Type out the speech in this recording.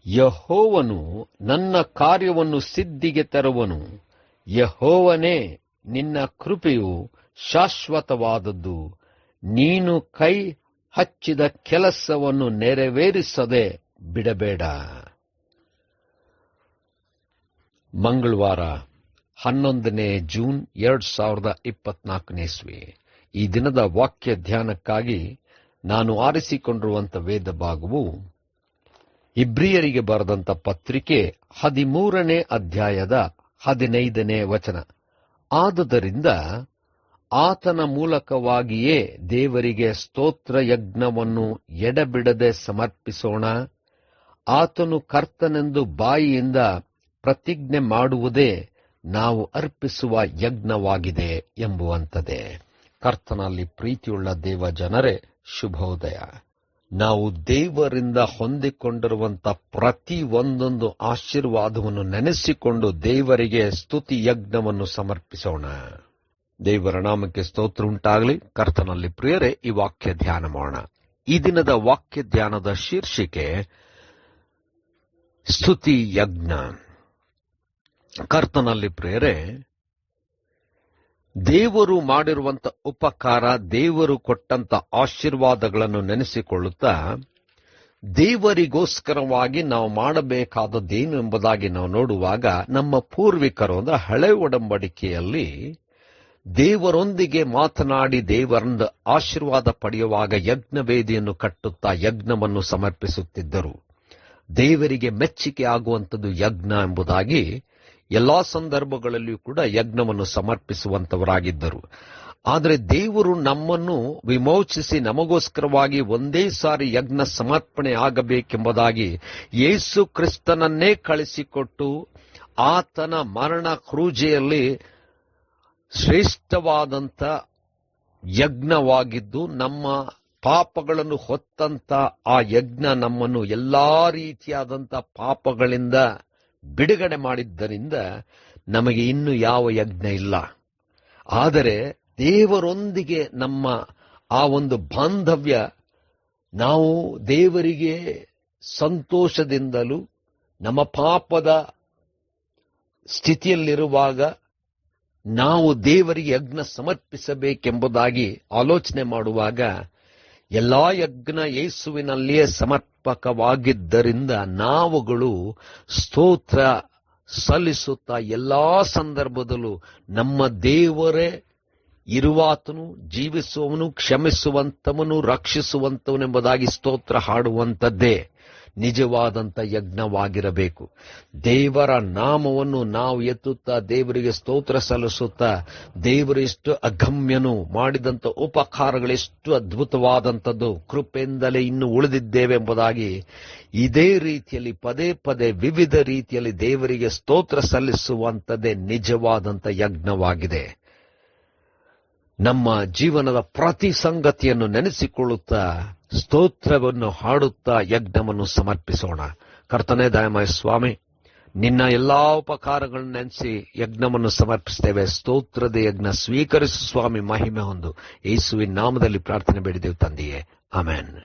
ಯೆಹೋವನು ನನ್ನ ಕಾರ್ಯವನ್ನು ಸಿದ್ಧಿಗೆ ತರುವನು. ಯೆಹೋವನೇ, ನಿನ್ನ ಕೃಪೆಯು ಶಾಶ್ವತವಾದದ್ದು. ನೀನು ಕೈ ಹಚ್ಚಿದ ಕೆಲಸವನ್ನು ನೆರವೇರಿಸದೆ ಬಿಡಬೇಡ. ಮಂಗಳವಾರ 11 ಜೂನ್ 2024 ಇಸ್ವಿ. ಈ ದಿನದ ವಾಕ್ಯ ಧ್ಯಾನಕ್ಕಾಗಿ ನಾನು ಆರಿಸಿಕೊಂಡಿರುವಂಥ ವೇದ ಭಾಗವು ಇಬ್ರಿಯರಿಗೆ ಬರೆದಂಥ ಪತ್ರಿಕೆ 13ನೇ ಅಧ್ಯಾಯದ 15ನೇ ವಚನ. ಆದುದರಿಂದ ಆತನ ಮೂಲಕವಾಗಿಯೇ ದೇವರಿಗೆ ಸ್ತೋತ್ರ ಯಜ್ಞವನ್ನು ಎಡೆಬಿಡದೆ ಸಮರ್ಪಿಸೋಣ. ಆತನು ಕರ್ತನೆಂದು ಬಾಯಿಯಿಂದ ಪ್ರತಿಜ್ಞೆ ಮಾಡುವುದೇ ನಾವು ಅರ್ಪಿಸುವ ಯಜ್ಞವಾಗಿದೆ ಎಂಬುವಂಥದ್ದೇ. ಕರ್ತನಲ್ಲಿ ಪ್ರೀತಿಯುಳ್ಳ ದೇವ ಜನರೇ, ಶುಭೋದಯ. ನಾವು ದೇವರಿಂದ ಹೊಂದಿಕೊಂಡಿರುವಂಥ ಪ್ರತಿ ಒಂದೊಂದು ಆಶೀರ್ವಾದವನ್ನು ನೆನೆಸಿಕೊಂಡು ದೇವರಿಗೆ ಸ್ತುತಿ ಯಜ್ಞವನ್ನು ಸಮರ್ಪಿಸೋಣ. ದೇವರ ನಾಮಕ್ಕೆ ಸ್ತೋತ್ರ ಉಂಟಾಗಲಿ. ಕರ್ತನಲ್ಲಿ ಪ್ರಿಯರೇ, ಈ ವಾಕ್ಯ ಧ್ಯಾನ ಮಾಡೋಣ. ಈ ದಿನದ ವಾಕ್ಯ ಧ್ಯಾನದ ಶೀರ್ಷಿಕೆ ಸ್ತುತಿ ಯಜ್ಞ. ಕರ್ತನಲ್ಲಿ ಪ್ರಿಯರೇ, ದೇವರು ಮಾಡಿರುವಂಥ ಉಪಕಾರ, ದೇವರು ಕೊಟ್ಟಂತ ಆಶೀರ್ವಾದಗಳನ್ನು ನೆನೆಸಿಕೊಳ್ಳುತ್ತಾ ದೇವರಿಗೋಸ್ಕರವಾಗಿ ನಾವು ಮಾಡಬೇಕಾದದ್ದೇನು ಎಂಬುದಾಗಿ ನಾವು ನೋಡುವಾಗ, ನಮ್ಮ ಪೂರ್ವಿಕರು ಅಂದ್ರೆ ಹಳೆ ಒಡಂಬಡಿಕೆಯಲ್ಲಿ ದೇವರೊಂದಿಗೆ ಮಾತನಾಡಿ ದೇವರಿಂದ ಆಶೀರ್ವಾದ ಪಡೆಯುವಾಗ ಯಜ್ಞವೇದಿಯನ್ನು ಕಟ್ಟುತ್ತಾ ಯಜ್ಞವನ್ನು ಸಮರ್ಪಿಸುತ್ತಿದ್ದರು. ದೇವರಿಗೆ ಮೆಚ್ಚುಗೆ ಆಗುವಂಥದ್ದು ಯಜ್ಞ ಎಂಬುದಾಗಿ ಎಲ್ಲಾ ಸಂದರ್ಭಗಳಲ್ಲಿಯೂ ಕೂಡ ಯಜ್ಞವನ್ನು ಸಮರ್ಪಿಸುವಂತವರಾಗಿದ್ದರು. ಆದರೆ ದೇವರು ನಮ್ಮನ್ನು ವಿಮೋಚಿಸಿ ನಮಗೋಸ್ಕರವಾಗಿ ಒಂದೇ ಸಾರಿ ಯಜ್ಞ ಸಮರ್ಪಣೆ ಆಗಬೇಕೆಂಬುದಾಗಿ ಯೇಸು ಕ್ರಿಸ್ತನನ್ನೇ ಕಳಿಸಿಕೊಟ್ಟು ಆತನ ಮರಣ ಕ್ರೂಜೆಯಲ್ಲಿ ಶ್ರೇಷ್ಠವಾದಂಥ ಯಜ್ಞವಾಗಿದ್ದು ನಮ್ಮ ಪಾಪಗಳನ್ನು ಹೊತ್ತಂತ ಆ ಯಜ್ಞ ನಮ್ಮನ್ನು ಎಲ್ಲಾ ರೀತಿಯಾದಂಥ ಪಾಪಗಳಿಂದ ಬಿಡುಗಡೆ ಮಾಡಿದ್ದರಿಂದ ನಮಗೆ ಇನ್ನು ಯಾವ ಯಜ್ಞ ಇಲ್ಲ. ಆದರೆ ದೇವರೊಂದಿಗೆ ನಮ್ಮ ಆ ಒಂದು ಬಾಂಧವ್ಯ, ನಾವು ದೇವರಿಗೆ ಸಂತೋಷದಿಂದಲೂ ನಮ್ಮ ಪಾಪದ ಸ್ಥಿತಿಯಲ್ಲಿರುವಾಗ ನಾವು ದೇವರಿಗೆ ಯಜ್ಞ ಸಮರ್ಪಿಸಬೇಕೆಂಬುದಾಗಿ ಆಲೋಚನೆ ಮಾಡುವಾಗ ಎಲ್ಲಾ ಯಜ್ಞ ಯೇಸುವಿನಲ್ಲಿಯೇ ಸಮರ್ಪಕವಾಗಿದ್ದರಿಂದ ನಾವುಗಳು ಸ್ತೋತ್ರ ಸಲ್ಲಿಸುತ್ತಾ ಎಲ್ಲಾ ಸಂದರ್ಭದಲ್ಲೂ ನಮ್ಮ ದೇವರೇ ಇರುವಾತನು, ಜೀವಿಸುವವನು, ಕ್ಷಮಿಸುವಂತವನು, ರಕ್ಷಿಸುವಂತವನೆಂಬುದಾಗಿ ಸ್ತೋತ್ರ ಹಾಡುವಂಥದ್ದೇ ನಿಜವಾದಂಥ ಯಜ್ಞವಾಗಿರಬೇಕು. ದೇವರ ನಾಮವನ್ನು ನಾವು ಎತ್ತುತ್ತಾ ದೇವರಿಗೆ ಸ್ತೋತ್ರ ಸಲ್ಲಿಸುತ್ತಾ ದೇವರು ಎಷ್ಟು ಅಗಮ್ಯನು, ಮಾಡಿದಂಥ ಉಪಕಾರಗಳೆಷ್ಟು ಅದ್ಭುತವಾದಂಥದ್ದು, ಕೃಪೆಯಿಂದಲೇ ಇನ್ನು ಉಳಿದಿದ್ದೇವೆ ಎಂಬುದಾಗಿ ಇದೇ ರೀತಿಯಲ್ಲಿ ಪದೇ ಪದೇ ವಿವಿಧ ರೀತಿಯಲ್ಲಿ ದೇವರಿಗೆ ಸ್ತೋತ್ರ ಸಲ್ಲಿಸುವಂಥದ್ದೇ ನಿಜವಾದಂಥ ಯಜ್ಞವಾಗಿದೆ. ನಮ್ಮ ಜೀವನದ ಪ್ರತಿ ಸಂಗತಿಯನ್ನು ನೆನೆಸಿಕೊಳ್ಳುತ್ತಾ ಸ್ತೋತ್ರವನ್ನು ಹಾಡುತ್ತಾ ಯಜ್ಞವನ್ನು ಸಮರ್ಪಿಸೋಣ. ಕರ್ತನೇ ದಯಮಯ ಸ್ವಾಮಿ, ನಿನ್ನ ಎಲ್ಲಾ ಉಪಕಾರಗಳನ್ನು ನೆನೆಸಿ ಯಜ್ಞವನ್ನು ಸಮರ್ಪಿಸ್ತೇವೆ. ಸ್ತೋತ್ರದ ಯಜ್ಞ ಸ್ವೀಕರಿಸು ಸ್ವಾಮಿ, ಮಹಿಮೆ ಹೊಂದು. ಯೇಸುವಿನ ನಾಮದಲ್ಲಿ ಪ್ರಾರ್ಥನೆ ಬೇಡಿದೆವು ತಂದೆಯೇ, ಆಮೆನ್.